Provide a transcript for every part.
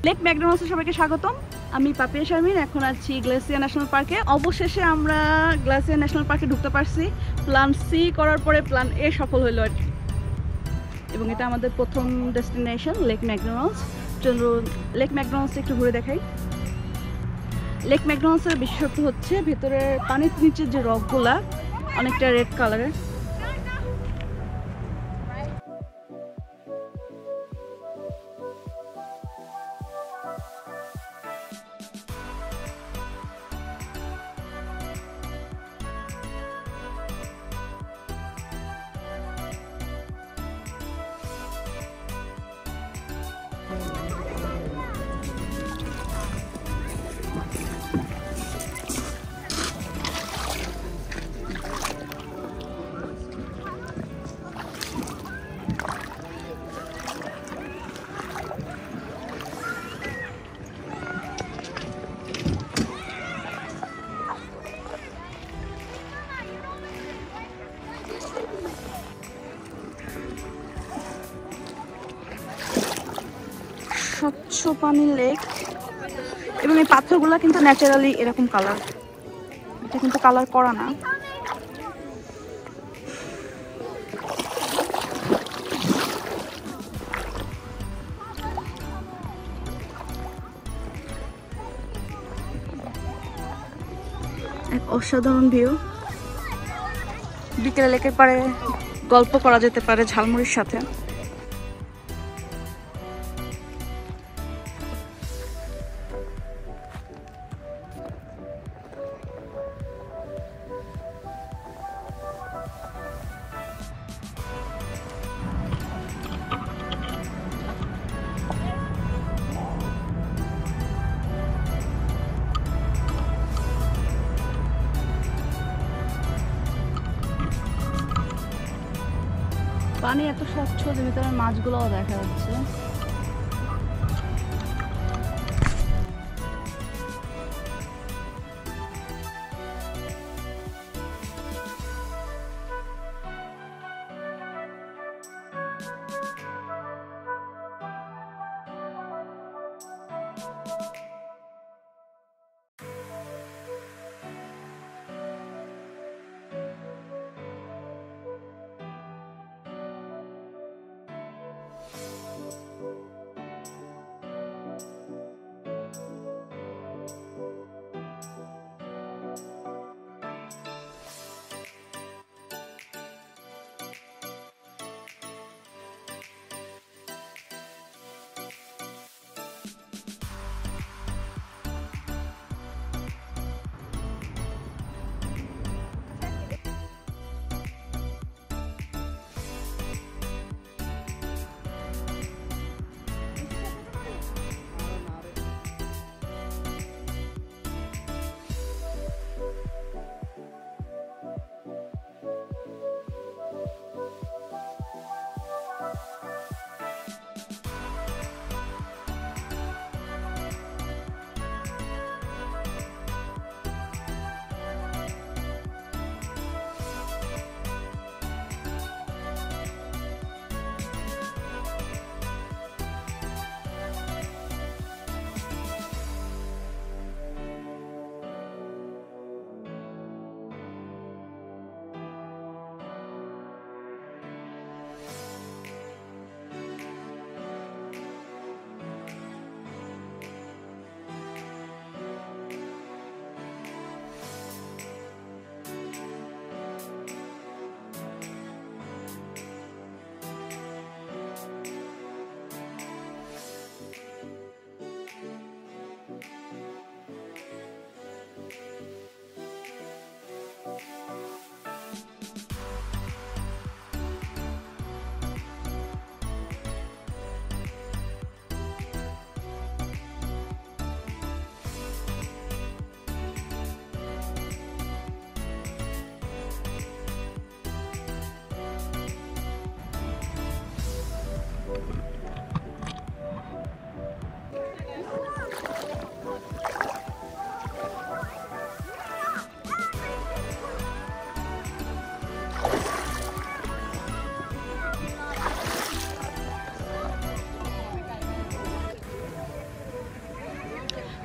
Lake ম্যাকডোনাল্ডসে সবাইকে স্বাগতম। আমি পাপিয়া শারমিন, এখন আছি গ্লেসিয়ার ন্যাশনাল পার্কে। অবশেষে আমরা গ্লেসিয়ার ন্যাশনাল পার্কে ঢুকতে পারছি। প্ল্যান সি করার পরে প্ল্যান এ সফল হইল আর কি। এবং এটা আমাদের প্রথম ডেস্টিনেশন লেক ম্যাকডোনাল্ডস। চলুন লেক ম্যাকডোনাল্ডসটা একটু ঘুরে দেখাই। লেক ম্যাকডোনাল্ডসের বিশেষত্ব হচ্ছে ভেতরের পানির নিচের যে রকগুলা অনেকটা রেড কালারের। স্বচ্ছ পানির লেক এবং এই পাথরগুলো কিন্তু ন্যাচারালি এরকম কালার, এটা কিন্তু কালার করা না। এক অসাধারণ ভিউ। বিকেলে লেকের পাড়ে গল্প করা যেতে পারে ঝালমুড়ির সাথে। পানি এত স্বচ্ছ যে ভিতরে মাছগুলোও দেখা যাচ্ছে।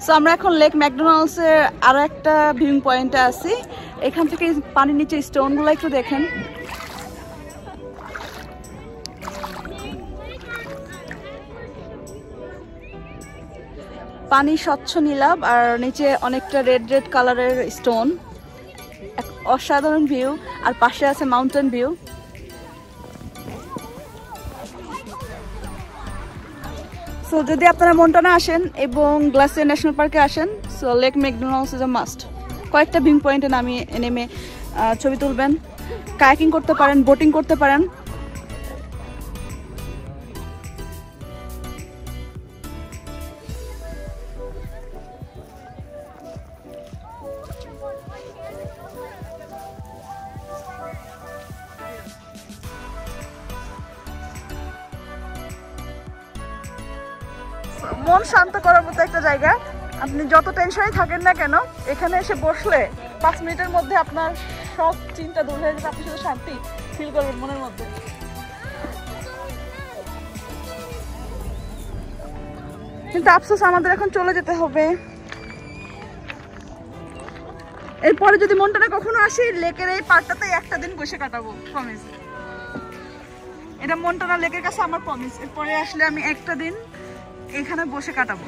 সো আমরা এখন লেক ম্যাকডোনাল্ডসের আরো একটা ভিউইং পয়েন্টে আছি। এখান থেকে পানির নিচে স্টোনগুলো একটু দেখেন। পানি স্বচ্ছ নীলাভ আর নিচে অনেকটা রেড রেড কালারের স্টোন, অসাধারণ ভিউ। আর পাশে আছে মাউন্টেন ভিউ। সো যদি আপনারা মন্টানা আসেন এবং গ্লাসিয়ার ন্যাশনাল পার্কে আসেন, so lake McDonald's is a must. কয়েকটা ভিউ পয়েন্টে নেমে ছবি তুলবেন, কায়াকিং করতে পারেন, বোটিং করতে পারেন। মন শান্ত করার মতো একটা জায়গা। আপনি যত টেনশনে থাকেন না কেন, এখানে এসে বসলে 5 মিনিটের মধ্যে আপনার সব চিন্তা দূর হয়ে যাবে। আপনি শুধু শান্তি ফিল করবেন মনের মধ্যে। কিন্তু আফসোস আমাদের এখন চলে যেতে হবে। এরপরে যদি মনটা কখনো আসি, লেকের এই পার্কটাতে একটা দিন বসে কাটাবো, প্রমিস। এটা মন্টানা লেকের কাছে আমার প্রমিস। এরপরে আসলে আমি একটা দিন এখানে বসে কাটাবো।